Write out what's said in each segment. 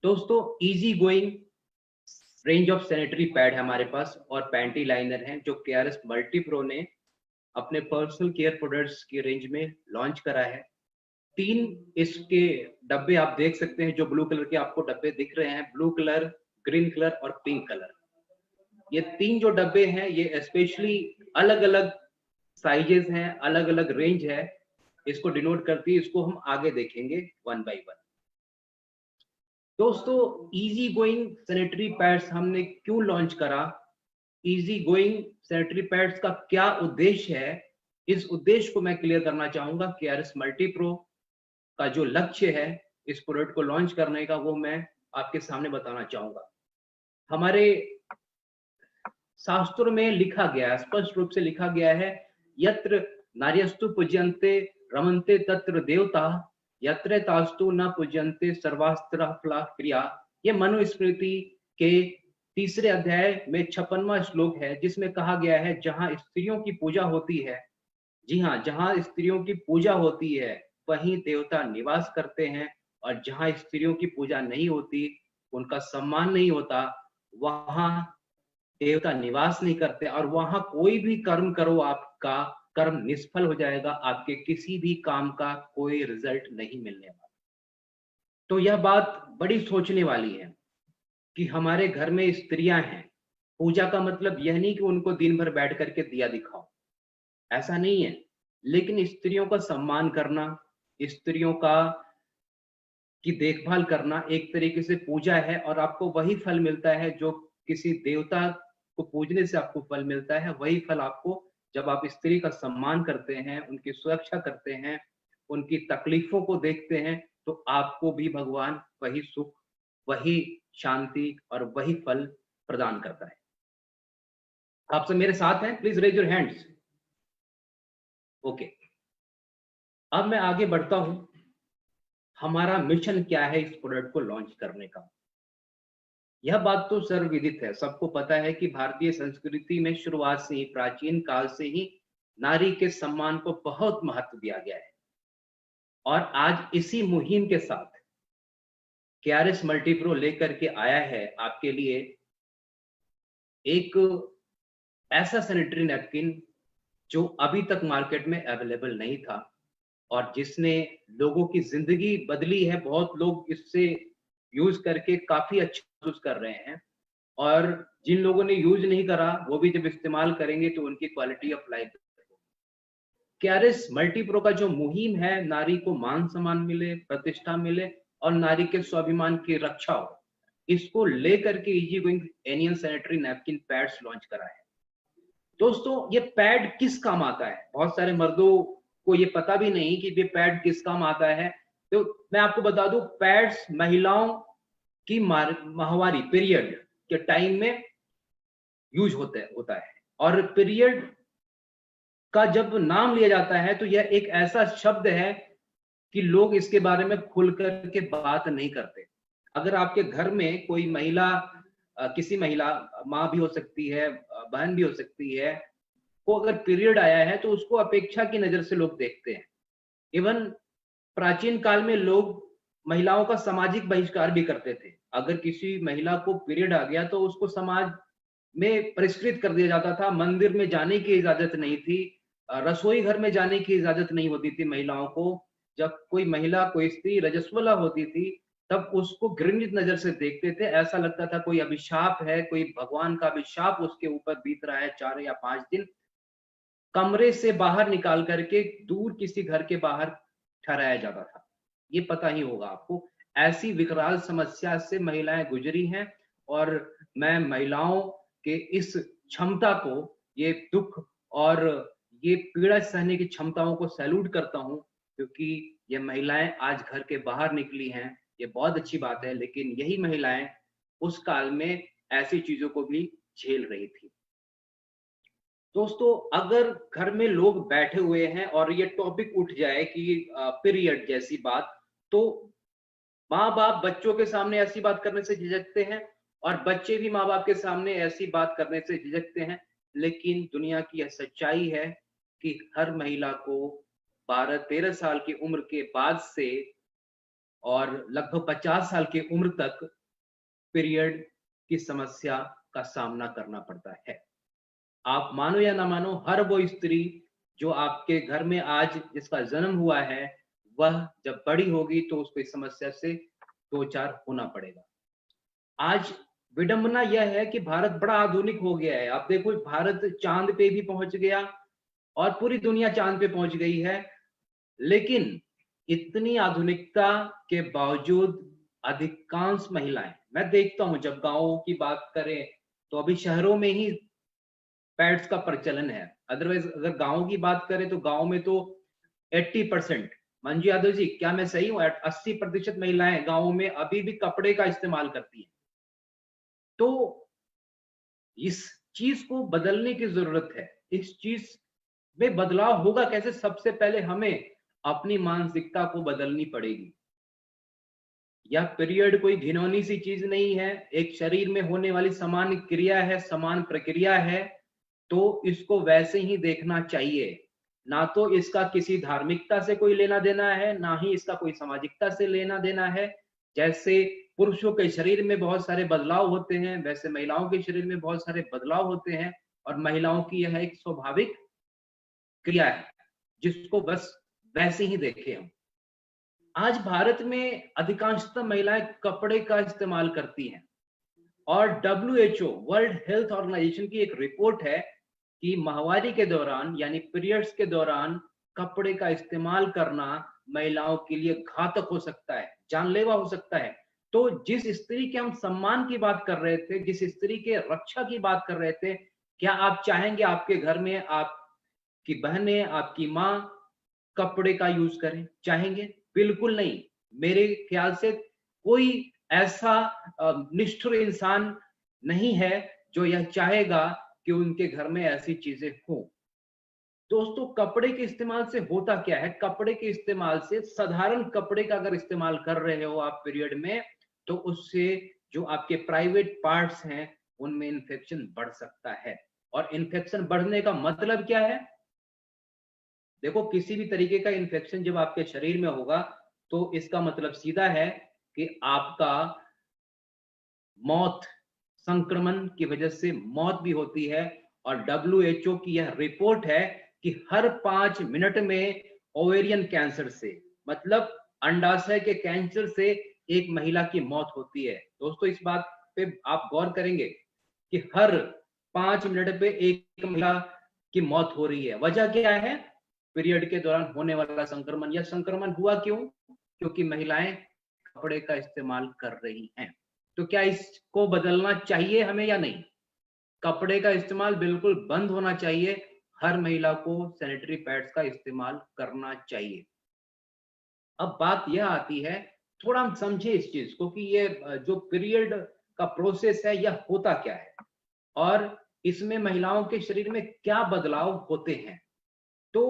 दोस्तों easy going range of sanitary pad है हमारे पास और पैंटी लाइनर है जो केआरएस मल्टी प्रो ने अपने पर्सनल केयर प्रोडक्ट्स की रेंज में लॉन्च करा है। 3 इसके डब्बे आप देख सकते हैं, जो ब्लू कलर के आपको डब्बे दिख रहे हैं, ब्लू कलर, ग्रीन कलर और पिंक कलर। ये 3 जो डब्बे हैं ये स्पेशली अलग अलग साइजेस हैं, अलग अलग रेंज है, इसको डिनोट करती है। इसको हम आगे देखेंगे वन बाय वन। दोस्तों इजी गोइंग सैनिटरी पैड्स हमने क्यों लॉन्च करा, इजी गोइंग सैनिटरी पैड्स का क्या उद्देश्य है, इस उद्देश्य को मैं क्लियर करना चाहूंगा। केआरएस मल्टी प्रो का जो लक्ष्य है इस प्रोडक्ट को लॉन्च करने का, वो मैं आपके सामने बताना चाहूंगा। हमारे शास्त्रों में लिखा गया है, स्पष्ट रूप से लिखा गया है, यत्र नार्यस्तु पूज्यन्ते रमन्ते तत्र देवता, यत्र तास्तु न पूज्यन्ते सर्वास्त्र फला क्रिया। ये मनुस्मृति के 3 अध्याय में 56वां श्लोक है, जिसमें कहा गया है जहां स्त्रियों की पूजा होती है, जी हाँ, जहां स्त्रियों की पूजा होती है वहीं देवता निवास करते हैं, और जहां स्त्रियों की पूजा नहीं होती, उनका सम्मान नहीं होता, वहां देवता निवास नहीं करते, और वहां कोई भी कर्म करो आपका कर्म निष्फल हो जाएगा, आपके किसी भी काम का कोई रिजल्ट नहीं मिलने वाला। तो यह बात बड़ी सोचने वाली है कि हमारे घर में स्त्रियां हैं। पूजा का मतलब यह नहीं कि उनको दिन भर बैठ करके दिया दिखाओ, ऐसा नहीं है, लेकिन स्त्रियों का सम्मान करना, स्त्रियों का की देखभाल करना एक तरीके से पूजा है, और आपको वही फल मिलता है जो किसी देवता को पूजने से आपको फल मिलता है। वही फल आपको, जब आप स्त्री का सम्मान करते हैं, उनकी सुरक्षा करते हैं, उनकी तकलीफों को देखते हैं, तो आपको भी भगवान वही सुख, वही शांति और वही फल प्रदान करता है। आप सब मेरे साथ हैं? Please raise your hands. Okay, अब मैं आगे बढ़ता हूं। हमारा मिशन क्या है इस प्रोडक्ट को लॉन्च करने का? यह बात तो सर्वविदित है, सबको पता है कि भारतीय संस्कृति में शुरुआत से ही, प्राचीन काल से ही नारी के सम्मान को बहुत महत्व दिया गया है। और आज इसी मुहिम के साथ केआरएस मल्टीप्रो लेकर के आया है आपके लिए एक ऐसा सैनिटरी नैपकिन जो अभी तक मार्केट में अवेलेबल नहीं था, और जिसने लोगों की जिंदगी बदली है। बहुत लोग इससे यूज करके काफी अच्छा महसूस कर रहे हैं, और जिन लोगों ने यूज नहीं करा वो भी जब इस्तेमाल करेंगे तो उनकी क्वालिटी ऑफ लाइफ। केआरएस मल्टीप्रो का जो मुहिम है, नारी को मान सम्मान मिले, प्रतिष्ठा मिले और नारी के स्वाभिमान की रक्षा हो, इसको लेकर के easy going anion sanitary napkin pads launch करा है। दोस्तों ये पैड किस काम आता है? बहुत सारे मर्दों को ये पता भी नहीं कि ये पैड किस काम आता है। तो मैं आपको बता दूं, पैड्स महिलाओं की माहवारी पीरियड के टाइम में यूज होता है। और पीरियड का जब नाम लिया जाता है तो यह एक ऐसा शब्द है कि लोग इसके बारे में खुल करके बात नहीं करते। अगर आपके घर में कोई महिला, किसी महिला, माँ भी हो सकती है, बहन भी हो सकती है, को अगर पीरियड आया है तो उसको अपेक्षा की नजर से लोग देखते हैं। इवन प्राचीन काल में लोग महिलाओं का सामाजिक बहिष्कार भी करते थे। अगर किसी महिला को पीरियड आ गया तो उसको समाज में परिष्कृत कर दिया जाता था, मंदिर में जाने की इजाजत नहीं थी, रसोई घर में जाने की इजाजत नहीं होती थी महिलाओं को। जब कोई महिला, कोई स्त्री रजस्वला होती थी, तब उसको घृणित नजर से देखते थे, ऐसा लगता था कोई अभिशाप है, कोई भगवान का अभिशाप उसके ऊपर बीत रहा है 4 या 5 दिन। कमरे से बाहर निकाल करके दूर किसी घर के बाहर ठहराया जाता था। ये पता ही होगा आपको। ऐसी विकराल समस्या से महिलाएं गुजरी हैं, और मैं महिलाओं के इस क्षमता को, ये दुख और ये पीड़ा सहने की क्षमताओं को सैल्यूट करता हूं, क्योंकि ये महिलाएं आज घर के बाहर निकली हैं, ये बहुत अच्छी बात है। लेकिन यही महिलाएं उस काल में ऐसी चीजों को भी झेल रही थी। दोस्तों अगर घर में लोग बैठे हुए हैं और ये टॉपिक उठ जाए कि पीरियड जैसी बात, तो माँ बाप बच्चों के सामने ऐसी बात करने से झिझकते हैं, और बच्चे भी माँ बाप के सामने ऐसी बात करने से झिझकते हैं। लेकिन दुनिया की यह सच्चाई है कि हर महिला को 12-13 साल की उम्र के बाद से और लगभग 50 साल की उम्र तक पीरियड की समस्या का सामना करना पड़ता है। आप मानो या ना मानो, हर वो स्त्री जो आपके घर में आज जिसका जन्म हुआ है, वह जब बड़ी होगी तो उसको इस समस्या से दो चार होना पड़ेगा। आज विडंबना यह है कि भारत बड़ा आधुनिक हो गया है। आप देखो, भारत चांद पे भी पहुंच गया और पूरी दुनिया चांद पे पहुंच गई है, लेकिन इतनी आधुनिकता के बावजूद अधिकांश महिलाएं, मैं देखता हूं जब गांवों की बात करें तो अभी शहरों में ही पैड्स का प्रचलन है। अदरवाइज अगर गांव की बात करें तो गांव में तो 80%, मंजू यादव जी क्या मैं सही हूँ, 80% महिलाएं गांवों में अभी भी कपड़े का इस्तेमाल करती हैं। तो इस चीज को बदलने की जरूरत है। इस चीज में बदलाव होगा कैसे? सबसे पहले हमें अपनी मानसिकता को बदलनी पड़ेगी। यह पीरियड कोई घिनौनी सी चीज नहीं है, एक शरीर में होने वाली सामान्य क्रिया है, समान प्रक्रिया है, तो इसको वैसे ही देखना चाहिए। ना तो इसका किसी धार्मिकता से कोई लेना देना है, ना ही इसका कोई सामाजिकता से लेना देना है। जैसे पुरुषों के शरीर में बहुत सारे बदलाव होते हैं, वैसे महिलाओं के शरीर में बहुत सारे बदलाव होते हैं, और महिलाओं की यह एक स्वाभाविक क्रिया है जिसको बस वैसे ही देखें हम। आज भारत में अधिकांशतः महिलाएं कपड़े का इस्तेमाल करती हैं, और WHO वर्ल्ड हेल्थ ऑर्गेनाइजेशन की एक रिपोर्ट है कि माहवारी के दौरान यानी पीरियड्स के दौरान कपड़े का इस्तेमाल करना महिलाओं के लिए घातक हो सकता है, जानलेवा हो सकता है। तो जिस स्त्री के हम सम्मान की बात कर रहे थे, जिस स्त्री के रक्षा की बात कर रहे थे, क्या आप चाहेंगे आपके घर में आपकी बहनें, आपकी माँ कपड़े का यूज करें? चाहेंगे? बिल्कुल नहीं। मेरे ख्याल से कोई ऐसा निष्ठुर इंसान नहीं है जो यह चाहेगा कि उनके घर में ऐसी चीजें हों। दोस्तों, कपड़े के इस्तेमाल से होता क्या है? कपड़े के इस्तेमाल से, साधारण कपड़े का अगर इस्तेमाल कर रहे हो आप पीरियड में, तो उससे जो आपके प्राइवेट पार्ट्स हैं उनमें इन्फेक्शन बढ़ सकता है। और इन्फेक्शन बढ़ने का मतलब क्या है? देखो, किसी भी तरीके का इन्फेक्शन जब आपके शरीर में होगा तो इसका मतलब सीधा है कि आपका मौत, संक्रमण की वजह से मौत भी होती है। और WHO की यह रिपोर्ट है कि हर 5 मिनट में ओवेरियन कैंसर से, मतलब अंडाशय के कैंसर से, एक महिला की मौत होती है। दोस्तों, इस बात पे आप गौर करेंगे कि हर 5 मिनट पे एक महिला की मौत हो रही है। वजह क्या है? पीरियड के दौरान होने वाला संक्रमण। यह संक्रमण हुआ क्यों? क्योंकि महिलाएं कपड़े का इस्तेमाल कर रही हैं। तो क्या इसको बदलना चाहिए हमें या नहीं? कपड़े का इस्तेमाल बिल्कुल बंद होना चाहिए। हर महिला को सैनिटरी पैड्स का इस्तेमाल करना चाहिए। अब बात यह आती है, थोड़ा हम समझे इस चीज को कि ये जो पीरियड का प्रोसेस है यह होता क्या है और इसमें महिलाओं के शरीर में क्या बदलाव होते हैं। तो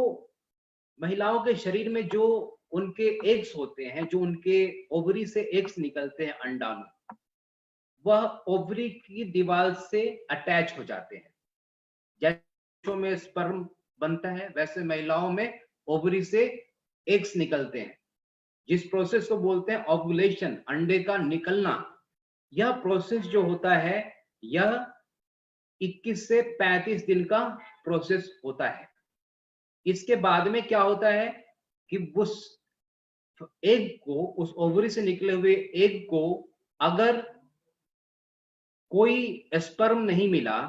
महिलाओं के शरीर में जो उनके एग्स होते हैं, जो उनके ओवरी से एग्स निकलते हैं अंडाणु, वह ओवरी की दीवार से अटैच हो जाते हैं। जैसे में स्पर्म बनता है, वैसे महिलाओं में ओवरी से एग्स निकलते हैं, जिस प्रोसेस को बोलते हैं ओव्यूलेशन, अंडे का निकलना। यह प्रोसेस जो होता है, यह 21 से 35 दिन का प्रोसेस होता है। इसके बाद में क्या होता है कि उस एग को, उस ओवरी से निकले हुए एग को अगर कोई स्पर्म नहीं मिला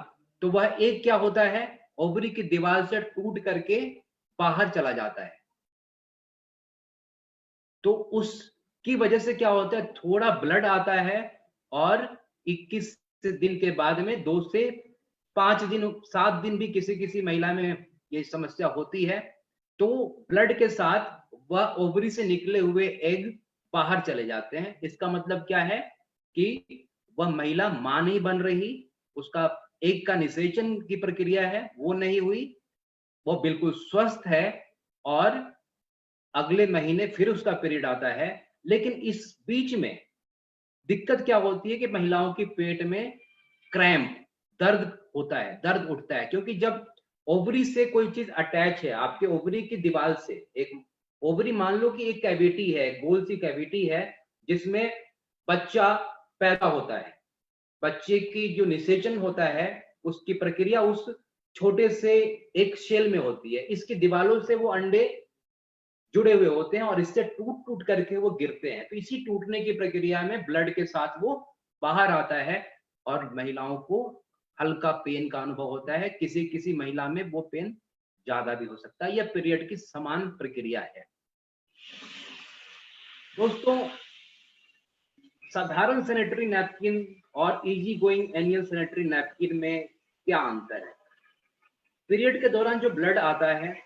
तो वह एग क्या होता है, ओवरी की दीवार से टूट करके बाहर चला जाता है। तो उसकी वजह से क्या होता है, थोड़ा ब्लड आता है और 21 दिन के बाद में 2 से 5 दिन, 7 दिन भी किसी किसी महिला में ये समस्या होती है, तो ब्लड के साथ वह ओवरी से निकले हुए एग बाहर चले जाते हैं। इसका मतलब क्या है कि वह महिला मां नहीं बन रही, उसका एग का निषेचन की प्रक्रिया है वो नहीं हुई, वो बिल्कुल स्वस्थ है और अगले महीने फिर उसका पीरियड आता है। लेकिन इस बीच में दिक्कत क्या होती है कि महिलाओं की पेट में क्रैम्प, दर्द होता है, दर्द उठता है, क्योंकि जब ओवरी से कोई चीज अटैच है, आपके ओवरी की दीवार से एक ओवरी मान लो कि एक कैविटी है, गोल सी कैविटी है जिसमें बच्चा पैदा होता है। बच्चे की जो निषेचन होता है उसकी प्रक्रिया उस छोटे से एक शेल में होती है। इसकी दीवारों से वो अंडे जुड़े हुए होते हैं और इससे टूट टूट करके वो गिरते हैं। तो इसी टूटने की प्रक्रिया में ब्लड के साथ वो बाहर आता है और महिलाओं को हल्का पेन का अनुभव होता है। किसी किसी महिला में वो पेन ज्यादा भी हो सकता है। यह पीरियड की समान प्रक्रिया है। दोस्तों, साधारण सैनिटरी नैपकिन और easy going annual sanitary napkin में क्या अंतर है? पीरियड के दौरान जो ब्लड आता है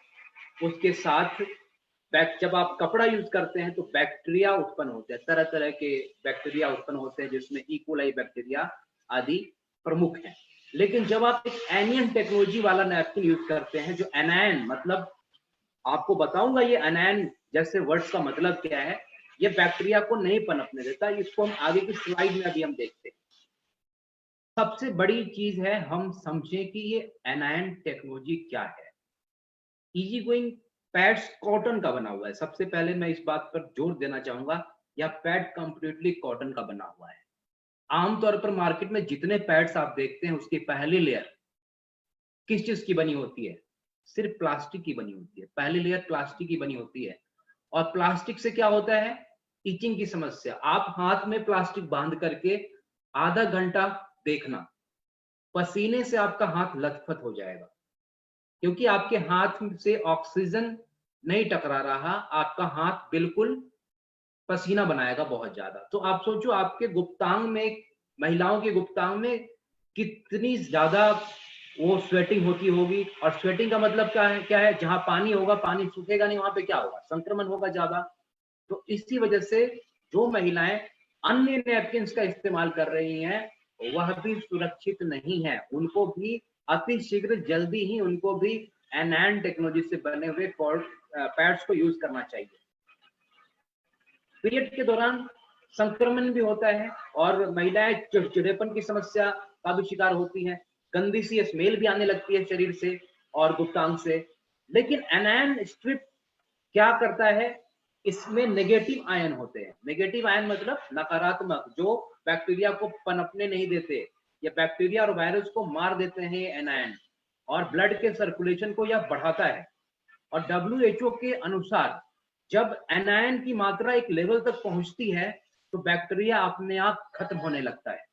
उसके साथ जब आप कपड़ा यूज करते हैं तो बैक्टीरिया उत्पन्न होते हैं, तरह तरह के बैक्टीरिया उत्पन्न होते हैं जिसमें इकोलाई बैक्टीरिया आदि प्रमुख हैं। लेकिन जब आप एक एनियन टेक्नोलॉजी वाला नैपकिन यूज करते हैं, जो एनायन, मतलब आपको बताऊंगा ये एनायन जैसे वर्ड्स का मतलब क्या है, ये बैक्टीरिया को नहीं पनपने देता। इसको हम आगे की स्लाइड में अभी हम देखते हैं। सबसे बड़ी चीज है हम समझें कि ये एनायन टेक्नोलॉजी क्या है। इजी गोइंग पैड्स कॉटन का बना हुआ है। सबसे पहले मैं इस बात पर जोर देना चाहूंगा, यह पैड कंप्लीटली कॉटन का बना हुआ है। आमतौर पर मार्केट में जितने पैड्स आप देखते हैं उसकी पहली लेयर किस चीज की बनी होती है? सिर्फ प्लास्टिक की बनी होती है। पहली लेयर प्लास्टिक की बनी होती है। और प्लास्टिक से क्या होता है? इचिंग की समस्या। आप हाथ में प्लास्टिक बांध करके आधा घंटा देखना, पसीने से आपका हाथ लथपथ हो जाएगा, क्योंकि आपके हाथ से ऑक्सीजन नहीं टकरा रहा, आपका हाथ बिल्कुल पसीना बनाएगा बहुत ज्यादा। तो आप सोचो आपके गुप्तांग में, महिलाओं के गुप्तांग में कितनी ज्यादा वो स्वेटिंग होती होगी। और स्वेटिंग का मतलब क्या है? जहां पानी होगा, पानी सूखेगा नहीं, वहां पे क्या होगा? संक्रमण होगा ज्यादा। तो इसी वजह से जो महिलाएं अन्य नैपकिन का इस्तेमाल कर रही हैं वह भी सुरक्षित नहीं है। उनको भी अति शीघ्र जल्दी ही उनको भी एनायन टेक्नोलॉजी से बने हुए पैड्स को यूज करना चाहिए। पीरियड के दौरान संक्रमण भी होता है और महिलाएं चिड़चिड़ेपन की समस्या का भी शिकार होती हैं। गंदी सी स्मेल भी आने लगती है शरीर से और गुप्तांग से। लेकिन एनायन स्ट्रिप क्या करता है? इसमें नेगेटिव आयन होते हैं। नेगेटिव आयन मतलब नकारात्मक, जो बैक्टीरिया को पनपने नहीं देते। ये बैक्टीरिया और वायरस को मार देते हैं एनायन, और ब्लड के सर्कुलेशन को यह बढ़ाता है। और WHO के अनुसार जब एनायन की मात्रा एक लेवल तक पहुंचती है तो बैक्टीरिया अपने आप खत्म होने लगता है।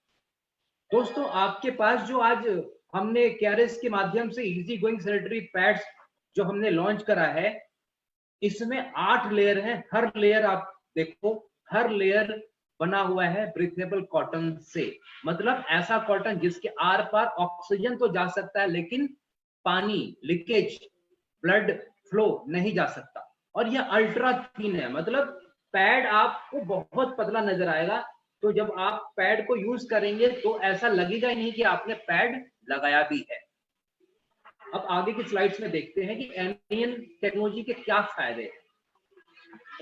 दोस्तों, आपके पास जो आज हमने केआरएस के माध्यम से इजी गोइंग सैनिटरी पैड्स जो हमने लॉन्च करा है, इसमें 8 लेयर हैं। हर लेयर आप देखो, हर लेयर बना हुआ है ब्रीथेबल कॉटन से। मतलब ऐसा कॉटन जिसके आर पार ऑक्सीजन तो जा सकता है लेकिन पानी लीकेज, ब्लड फ्लो नहीं जा सकता। और यह अल्ट्रा थिन है, मतलब पैड आपको बहुत पतला नजर आएगा। तो जब आप पैड को यूज करेंगे तो ऐसा लगेगा ही नहीं कि आपने पैड लगाया भी है। अब आगे की स्लाइड्स में देखते हैं कि एनियन टेक्नोलॉजी के क्या फायदे हैं।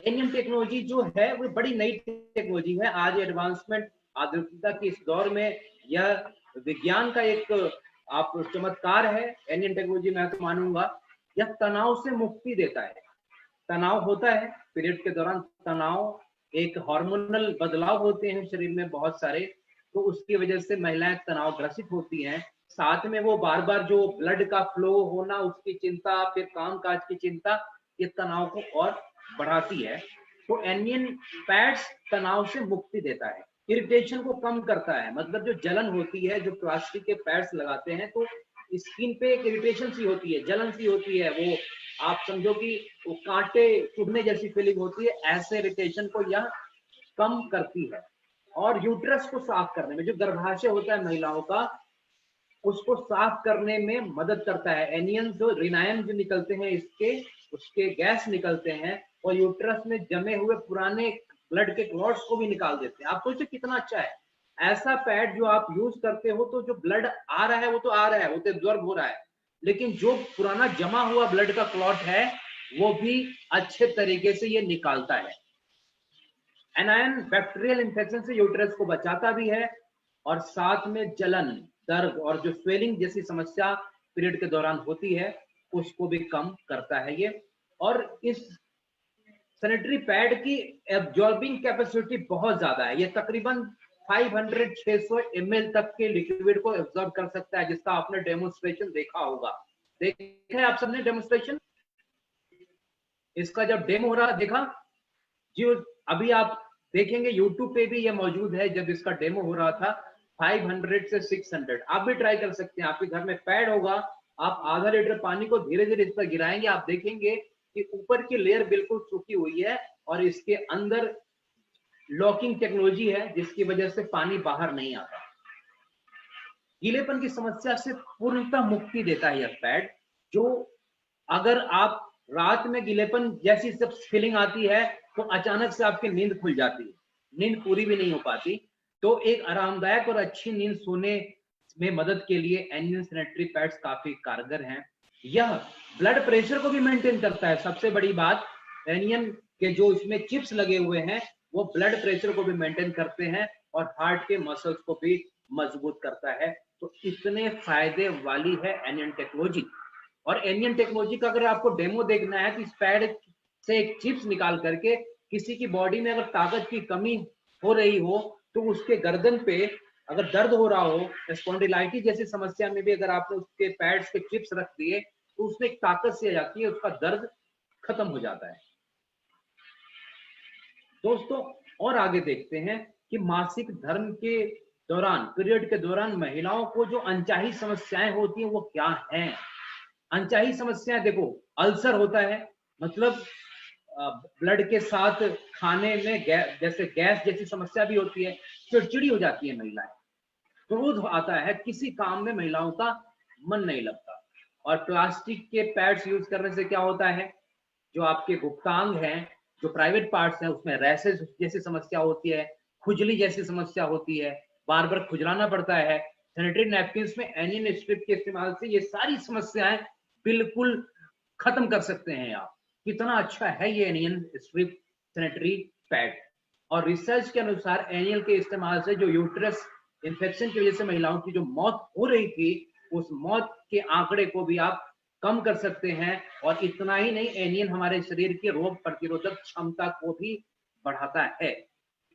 एनियन टेक्नोलॉजी जो है वो बड़ी नई टेक्नोलॉजी है। आज एडवांसमेंट, आधुनिकता के इस दौर में यह विज्ञान का एक आप चमत्कार है। एनियन टेक्नोलॉजी मैं तो मानूंगा यह तनाव से मुक्ति देता है। तनाव होता है पीरियड के दौरान, तनाव एक हार्मोनल बदलाव होते हैं शरीर में बहुत सारे, तो उसकी वजह से महिलाएं तनाव ग्रसित होती हैं। साथ में वो बार बार जो ब्लड का फ्लो होना उसकी चिंता, फिर काम काज की चिंता, ये तनाव को और बढ़ाती है। तो एनियन पैड्स तनाव से मुक्ति देता है, इरिटेशन को कम करता है। मतलब जो जलन होती है, जो प्लास्टिक के पैड्स लगाते हैं तो स्किन पे एक इरिटेशन सी होती है, जलन सी होती है, वो आप समझो कि वो कांटे चुभने जैसी फीलिंग होती है। ऐसे इरिटेशन को यह कम करती है। और यूट्रस को साफ करने में, जो गर्भाशय होता है महिलाओं का, उसको साफ करने में मदद करता है। एनियन जो रिनायन जो निकलते हैं इसके, उसके गैस निकलते हैं और यूट्रस में जमे हुए पुराने ब्लड के क्लॉट्स को भी निकाल देते हैं। आप सोचिए कितना अच्छा है ऐसा पैड जो आप यूज करते हो। तो जो ब्लड आ रहा है वो तो आ रहा है, वो तो एब्जॉर्ब हो रहा है, लेकिन जो पुराना जमा हुआ ब्लड का क्लॉट है वो भी अच्छे तरीके से ये निकालता है। एनायन बैक्टीरियल इंफेक्शन से यूट्रस को बचाता भी है और साथ में जलन, दर्द और जो स्वेलिंग जैसी समस्या पीरियड के दौरान होती है उसको भी कम करता है ये। और इस सैनिटरी पैड की एब्जॉर्बिंग कैपेसिटी बहुत ज्यादा है। ये तकरीबन 500-600 ml तक के लिक्विड को एब्जॉर्ब कर सकता है, जिसका आपने डेमोन्स्ट्रेशन देखा होगा। देखा है आप सबने डेमोन्स्ट्रेशन? इसका जब डेमो हो रहा देखा जी, अभी आप देखेंगे यूट्यूब पे भी ये मौजूद है। जब इसका डेमो हो रहा था 500 से 600, आप भी ट्राई कर सकते हैं। आपके घर में पैड होगा, आप आधा लीटर पानी को धीरे धीरे इस पर गिराएंगे, आप देखेंगे कि ऊपर की लेयर बिल्कुल सूखी हुई है और इसके अंदर लॉकिंग टेक्नोलॉजी है, जिसकी वजह से पानी बाहर नहीं आता। गीलेपन की समस्या से पूर्णतः मुक्ति देता है यह पैड, जो अगर आप रात में गीलेपन जैसी सब फीलिंग आती है तो अचानक से आपकी नींद खुल जाती है, नींद पूरी भी नहीं हो पाती, तो एक आरामदायक और अच्छी नींद सोने में मदद के लिए एनियन सैनिटरी पैड्स काफी कारगर हैं। यह ब्लड प्रेशर को भी मेंटेन करता है। सबसे बड़ी बात, एनियन के जो इसमें चिप्स लगे हुए हैं वो ब्लड प्रेशर को भी मेंटेन करते हैं और हार्ट के मसल्स को भी मजबूत करता है। तो इतने फायदे वाली है एनियन टेक्नोलॉजी। और एनियन टेक्नोलॉजी का अगर आपको डेमो देखना है तो इस पैड से एक चिप्स निकाल करके किसी की बॉडी में अगर ताकत की कमी हो रही हो तो उसके गर्दन पे अगर दर्द हो रहा हो, स्पॉन्डिलाइटिस जैसी समस्या में भी अगर आपने उसके पैड्स के चिप्स रख दिए तो उसमें एक ताकत सी आ जाती है, उसका दर्द खत्म हो जाता है। दोस्तों और आगे देखते हैं कि मासिक धर्म के दौरान, पीरियड के दौरान महिलाओं को जो अनचाही समस्याएं होती हैं वो क्या हैं। अनचाही समस्याएं देखो, अल्सर होता है, मतलब ब्लड के साथ खाने में जैसे गैस जैसी समस्या भी होती है, चिड़चिड़ी हो जाती है महिलाएं, क्रोध आता है, किसी काम में महिलाओं का मन नहीं लगता। और प्लास्टिक के पैड्स यूज करने से क्या होता है, जो आपके गुप्तांग हैं, जो प्राइवेट पार्ट्स हैं, उसमें रैशेज जैसी समस्या होती है, खुजली जैसी समस्या होती है, बार बार खुजलाना पड़ता है। सैनिटरी नैपकिन में एनियन स्ट्रिप के इस्तेमाल से ये सारी समस्याएं बिल्कुल खत्म कर सकते हैं आप। कितना अच्छा है ये एनियन स्ट्रिप सैनिटरी पैड। और रिसर्च के अनुसार एनियल के इस्तेमाल से जो यूट्रस इन्फेक्शन की वजह से महिलाओं की जो मौत हो रही थी, उस मौत के आंकड़े को भी आप कम कर सकते हैं। और इतना ही नहीं, एनियन हमारे शरीर की रोग प्रतिरोधक क्षमता को भी बढ़ाता है,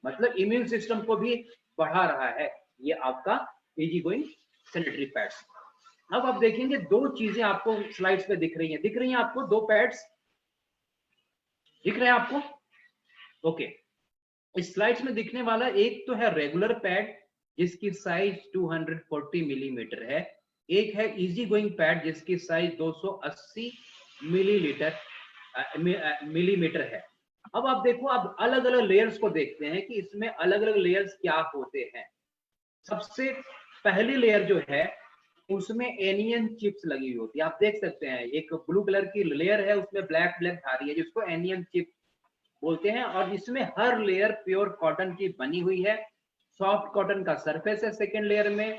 मतलब इम्यून सिस्टम को भी बढ़ा रहा है ये आपका इजी गोइंग सैनिटरी पैड्स। अब आप देखेंगे दो चीजें आपको स्लाइड्स पे दिख रही हैं आपको, दो पैड्स दिख रहे हैं आपको? ओके, इस स्लाइड्स में दिखने वाला एक तो है रेगुलर पैड जिसकी साइज 240 मिलीमीटर है, एक है इजी गोइंग पैड जिसकी साइज 280 मिलीमीटर है। अब आप देखो, आप अलग अलग लेयर्स को देखते हैं कि इसमें अलग अलग लेयर्स क्या होते हैं। सबसे पहली लेयर जो है उसमें एनियन चिप्स लगी हुई होती है, आप देख सकते हैं एक ब्लू कलर की लेयर है, उसमें ब्लैक ब्लैक धारी है जिसको एनियन चिप बोलते हैं। और इसमें हर लेयर प्योर कॉटन की बनी हुई है, सॉफ्ट कॉटन का सरफेस है सेकेंड लेयर में,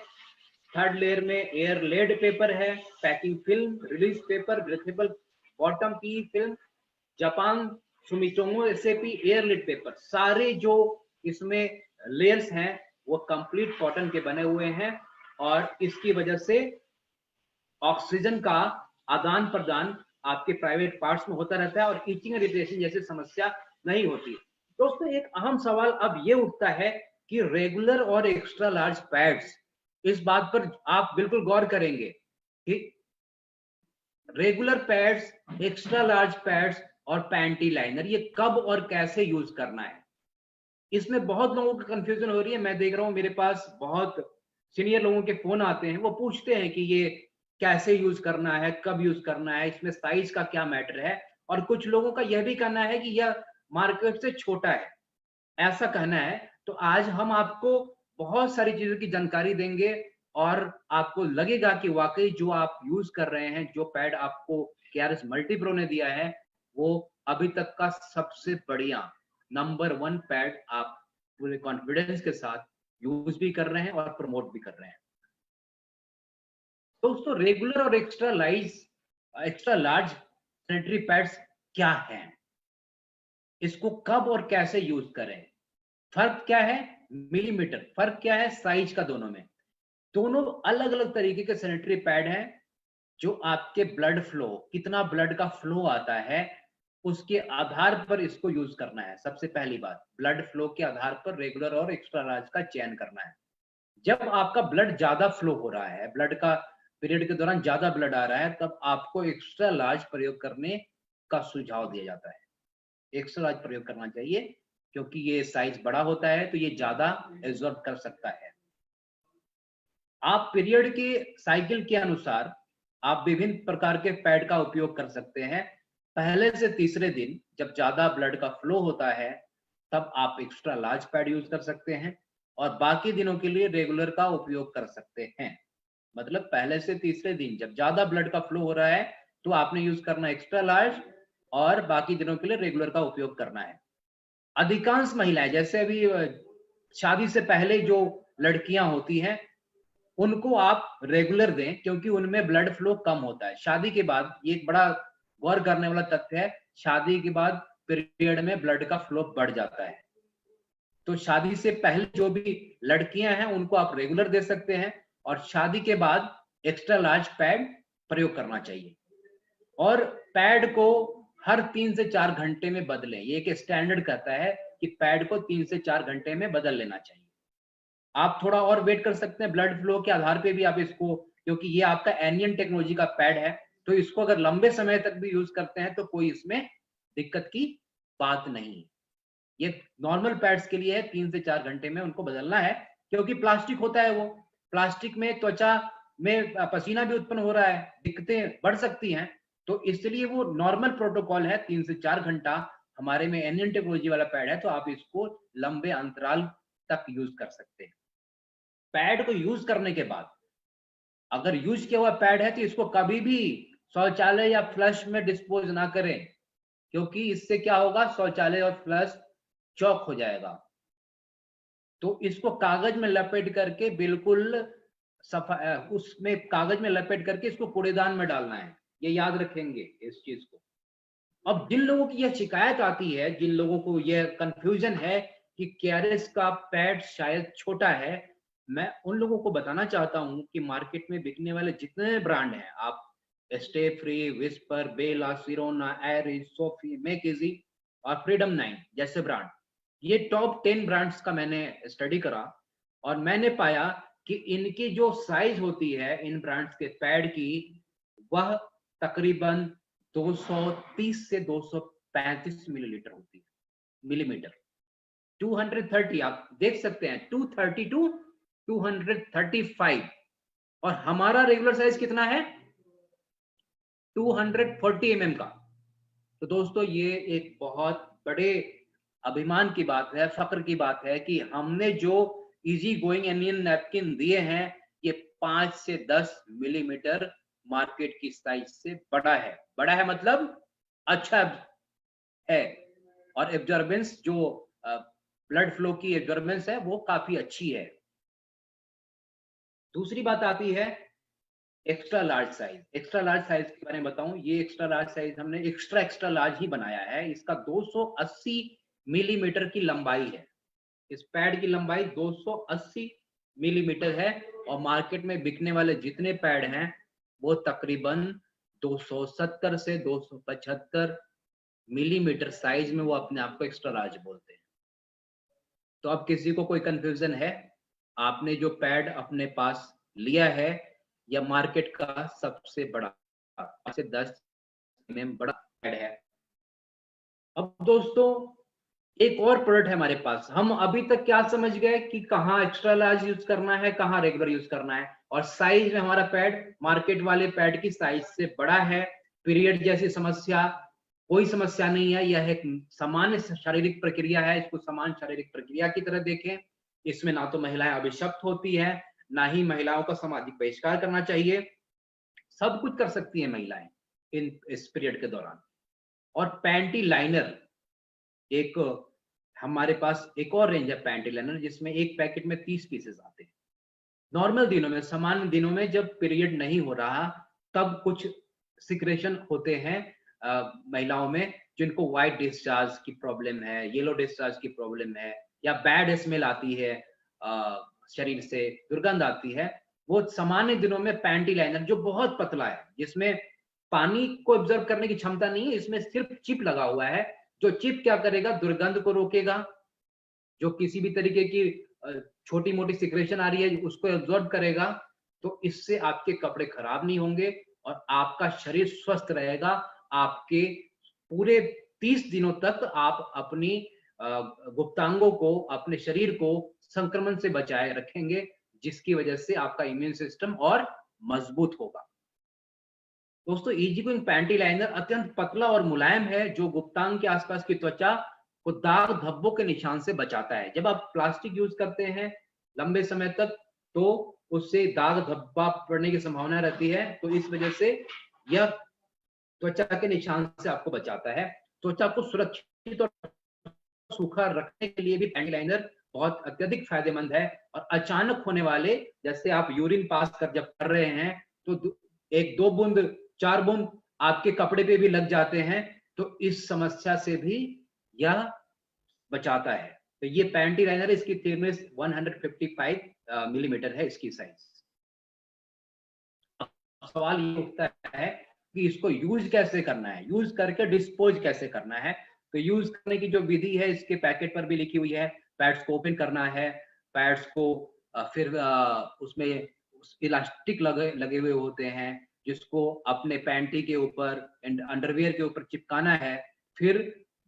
थर्ड लेयर में एयर लेड पेपर है, packing film, release paper, breathable bottom P film, Japan Sumitomo SAP air laid paper, सारे जो इसमें लेयर्स हैं वो कंप्लीट कॉटन के बने हुए हैं। और इसकी वजह से ऑक्सीजन का आदान प्रदान आपके प्राइवेट पार्ट्स में होता रहता है और ईचिंग इरिटेशन जैसी समस्या नहीं होती। दोस्तों एक अहम सवाल अब ये उठता है कि रेगुलर और एक्स्ट्रा लार्ज पैड्स, इस बात पर आप बिल्कुल गौर करेंगे कि regular pads, extra large pads और पैंटी लाइनर ये कब और कैसे यूज करना है, इसमें बहुत लोगों को कंफ्यूजन हो रही है। मैं देख रहा हूं मेरे पास बहुत सीनियर लोगों के फोन आते हैं, वो पूछते हैं कि ये कैसे यूज करना है, कब यूज करना है, इसमें साइज का क्या मैटर है। और कुछ लोगों का यह भी कहना है कि यह मार्केट से छोटा है, ऐसा कहना है। तो आज हम आपको बहुत सारी चीजों की जानकारी देंगे और आपको लगेगा कि वाकई जो आप यूज कर रहे हैं, जो पैड आपको केआरएस मल्टीप्रो ने दिया है, वो अभी तक का सबसे बढ़िया नंबर 1 पैड आप पूरे कॉन्फिडेंस के साथ यूज भी कर रहे हैं और प्रमोट भी कर रहे हैं। दोस्तों रेगुलर और एक्स्ट्रा लार्ज सैनिटरी पैड्स क्या हैं, इसको कब और कैसे यूज करें, फर्क क्या है, मिलीमीटर फर्क क्या है साइज का दोनों में। दोनों अलग अलग तरीके के सैनिटरी पैड हैं जो आपके ब्लड फ्लो, कितना ब्लड का फ्लो आता है उसके आधार पर इसको यूज करना है। सबसे पहली बात, ब्लड फ्लो के आधार पर रेगुलर और एक्स्ट्रा लार्ज का चयन करना है। जब आपका ब्लड ज्यादा फ्लो हो रहा है, ब्लड का पीरियड के दौरान ज्यादा ब्लड आ रहा है, तब आपको एक्स्ट्रा लार्ज प्रयोग करने का सुझाव दिया जाता है। एक्स्ट्रा लार्ज प्रयोग करना चाहिए क्योंकि ये साइज बड़ा होता है तो ये ज्यादा एब्जॉर्ब कर सकता है। आप पीरियड के साइकिल के अनुसार आप विभिन्न प्रकार के पैड का उपयोग कर सकते हैं। पहले से तीसरे दिन जब ज्यादा ब्लड का फ्लो होता है तब आप एक्स्ट्रा लार्ज पैड यूज कर सकते हैं और बाकी दिनों के लिए रेगुलर का उपयोग कर सकते हैं। मतलब पहले से तीसरे दिन जब ज्यादा ब्लड का फ्लो हो रहा है तो आपने यूज करना एक्स्ट्रा लार्ज और बाकी दिनों के लिए रेगुलर का उपयोग करना है। अधिकांश महिलाएं, जैसे अभी शादी से पहले जो लड़कियां होती हैं, उनको आप रेगुलर दें क्योंकि उनमें ब्लड फ्लो कम होता है। शादी के बाद ये एक बड़ा गौर करने वाला तथ्य है, शादी के बाद पीरियड में ब्लड का फ्लो बढ़ जाता है। तो शादी से पहले जो भी लड़कियां हैं उनको आप रेगुलर दे सकते हैं और शादी के बाद एक्स्ट्रा लार्ज पैड प्रयोग करना चाहिए। और पैड को हर 3 से 4 घंटे में बदलें। ये एक स्टैंडर्ड कहता है कि पैड को 3 से 4 घंटे में बदल लेना चाहिए। आप थोड़ा और वेट कर सकते हैं, ब्लड फ्लो के आधार पे भी आप इसको, क्योंकि ये आपका एनियन टेक्नोलॉजी का पैड है, तो इसको अगर लंबे समय तक भी यूज करते हैं तो कोई इसमें दिक्कत की बात नहीं। ये नॉर्मल पैड्स के लिए है, 3 से 4 घंटे में उनको बदलना है क्योंकि प्लास्टिक होता है, वो प्लास्टिक में त्वचा में पसीना भी उत्पन्न हो रहा है, दिक्कतें बढ़ सकती हैं, तो इसलिए वो नॉर्मल प्रोटोकॉल है 3 से 4 घंटा। हमारे में एनियन टेक्नोलॉजी वाला पैड है तो आप इसको लंबे अंतराल तक यूज कर सकते हैं। पैड को यूज करने के बाद अगर यूज किया हुआ पैड है तो इसको कभी भी शौचालय या फ्लश में डिस्पोज ना करें क्योंकि इससे क्या होगा, शौचालय और फ्लश चौक हो जाएगा। तो इसको कागज में लपेट करके बिल्कुल सफा उसमें कागज में लपेट करके इसको कूड़ेदान में डालना है। ये याद रखेंगे इस चीज को। अब जिन लोगों की यह शिकायत आती है, जिन लोगों को यह कंफ्यूजन है कि केआरएस का पैड शायद छोटा है, मैं उन लोगों को बताना चाहता हूं कि मार्केट में बिकने वाले जितने ब्रांड हैं, आप स्टे फ्री, विस्पर, बेला, सिरोना, एरिस, सोफी, मेक इजी और फ्रीडम 9 जैसे ब्रांड, ये टॉप 10 ब्रांड्स का मैंने स्टडी करा और मैंने पाया कि इनकी जो साइज होती है इन ब्रांड्स के पैड की, वह तकरीबन 230 से 235 मिलीलीटर होती है, मिलीमीटर। 230 आप देख सकते हैं, 230 टू 235 और हमारा रेगुलर साइज कितना है, 240 mm का। तो दोस्तों ये एक बहुत बड़े अभिमान की बात है, फक्र की बात है कि हमने जो इजी गोइंग एनियन नैपकिन दिए हैं ये 5 से 10 मिलीमीटर मार्केट की साइज से बड़ा है। बड़ा है मतलब अच्छा है और एब्जॉर्बेंस जो ब्लड फ्लो की एब्जॉर्बेंस है वो काफी अच्छी है। दूसरी बात आती है extra large size. Extra large size के बारे में बताऊं, ये एक्स्ट्रा लार्ज साइज हमने एक्स्ट्रा लार्ज ही बनाया है। इसका 280 मिलीमीटर की लंबाई है। इस पैड की लंबाई 280 मिलीमीटर है और मार्केट में बिकने वाले जितने पैड हैं वो तकरीबन 270 से 275 मिलीमीटर साइज में वो अपने आप को एक्स्ट्रा लार्ज बोलते हैं। तो अब किसी को कोई कंफ्यूजन है, आपने जो पैड अपने पास लिया है या मार्केट का सबसे बड़ा 5 से 10 mm बड़ा पैड है। अब दोस्तों एक और प्रोडक्ट है हमारे पास। हम अभी तक क्या समझ गए कि कहाँ एक्स्ट्रा लार्ज यूज करना है, कहाँ रेगुलर यूज करना है, और साइज में हमारा पैड मार्केट वाले पैड की साइज से बड़ा है। पीरियड जैसी समस्या कोई समस्या नहीं है, यह एक सामान्य शारीरिक प्रक्रिया है, इसको सामान्य शारीरिक प्रक्रिया की तरह देखें। इसमें ना तो महिलाएं अभिशप्त होती है, ना ही महिलाओं का सामाजिक बहिष्कार करना चाहिए। सब कुछ कर सकती है महिलाएं इस पीरियड के दौरान। और पैंटी लाइनर, एक हमारे पास एक और रेंज है पैंटी लाइनर जिसमें एक पैकेट में 30 पीसेस आते हैं। नॉर्मल दिनों में, सामान्य दिनों में जब पीरियड नहीं हो रहा तब कुछ सिक्रेशन होते हैं महिलाओं में, जिनको व्हाइट डिस्चार्ज की प्रॉब्लम है, येलो डिस्चार्ज की प्रॉब्लम है, या बैड स्मेल आती है, शरीर से दुर्गंध आती है, वो सामान्य दिनों में पैंटी लाइनर जो बहुत पतला है, जिसमें पानी को ऑब्जर्व करने की क्षमता नहीं है, इसमें सिर्फ चिप लगा हुआ है। जो चिप क्या करेगा, दुर्गंध को रोकेगा, जो किसी भी तरीके की छोटी मोटी सिक्रेशन आ रही है उसको एब्जॉर्ब करेगा। तो इससे आपके कपड़े खराब नहीं होंगे और आपका शरीर स्वस्थ रहेगा। आपके पूरे 30 दिनों तक आप अपनी गुप्तांगों को, अपने शरीर को संक्रमण से बचाए रखेंगे, जिसकी वजह से आपका इम्यून सिस्टम और मजबूत होगा। दोस्तों, इजी गोइंग पैंटी लाइनर अत्यंत पतला और मुलायम है, जो गुप्तांग के आसपास की त्वचा को दाग धब्बों के निशान से बचाता है। जब आप प्लास्टिक यूज करते हैं लंबे समय तक, तो उससे दाग धब्बा पड़ने की संभावना रहती है, तो इस वजह से यह त्वचा के निशान से आपको बचाता है। त्वचा को सुरक्षित और सूखा रखने के लिए भी पैंटी लाइनर बहुत अत्यधिक फायदेमंद है। और अचानक होने वाले, जैसे आप यूरिन पास जब कर रहे हैं, तो 1-2 बूंद 4 बूंद आपके कपड़े पे भी लग जाते हैं, तो इस समस्या से भी यह बचाता है। तो ये पैंटी लाइनर, इसकी थिकनेस 155 मिलीमीटर है, इसकी साइज। सवाल ये उठता है कि इसको यूज कैसे करना है, यूज करके डिस्पोज कैसे करना है। तो यूज करने की जो विधि है इसके पैकेट पर भी लिखी हुई है। पैड्स को ओपन करना है, पैड्स को फिर उसमें इलास्टिक लगे हुए होते हैं, जिसको अपने पैंटी के ऊपर एंड अंडरवियर के ऊपर चिपकाना है। फिर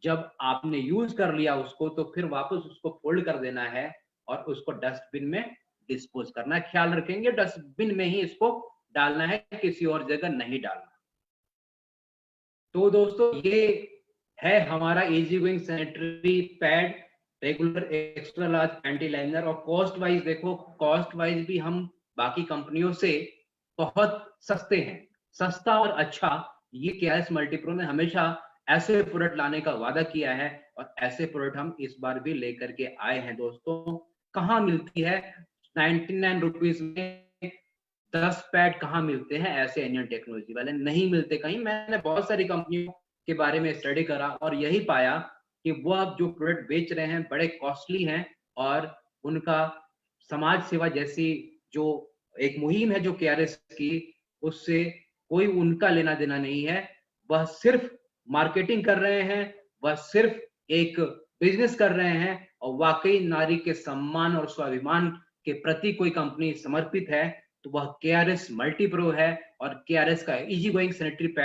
जब आपने यूज कर लिया उसको, तो फिर वापस उसको फोल्ड कर देना है और उसको डस्टबिन में डिस्पोज करना है। ख्याल रखेंगे डस्टबिन में ही इसको डालना है, किसी और जगह नहीं डालना। तो दोस्तों, ये है हमारा easy going sanitary pad regular extra large panty liner. और कॉस्ट वाइज देखो, कॉस्ट वाइज भी हम बाकी कंपनियों से बहुत सस्ते हैं। सस्ता और अच्छा, ये केआरएस मल्टीप्रो ने हमेशा ऐसे प्रोडक्ट लाने का वादा किया है, और ऐसे प्रोडक्ट हम इस बार भी लेकर के आए हैं। दोस्तों, कहाँ मिलती है 99 रुपीज में 10 पैड, कहाँ मिलते हैं ऐसे इंडियन टेक्नोलॉजी वाले? नहीं मिलते कहीं। मैंने बहुत सारी कंपनियों के बारे में स्टडी करा और यही पाया कि वो अब जो प्रोडक्ट बेच रहे हैं बड़े कॉस्टली हैं, और उनका समाज सेवा जैसी जो एक मुहिम है जो केआरएस की, उससे कोई उनका लेना देना नहीं है। वह सिर्फ मार्केटिंग कर रहे हैं, वह सिर्फ एक बिजनेस कर रहे हैं। और वाकई नारी के सम्मान और स्वाभिमान के प्रति कोई कंपनी समर्पित है तो वह केआरएस मल्टीप्रो है। और केआरएस का इजी गोइंग सैनिटरी पैड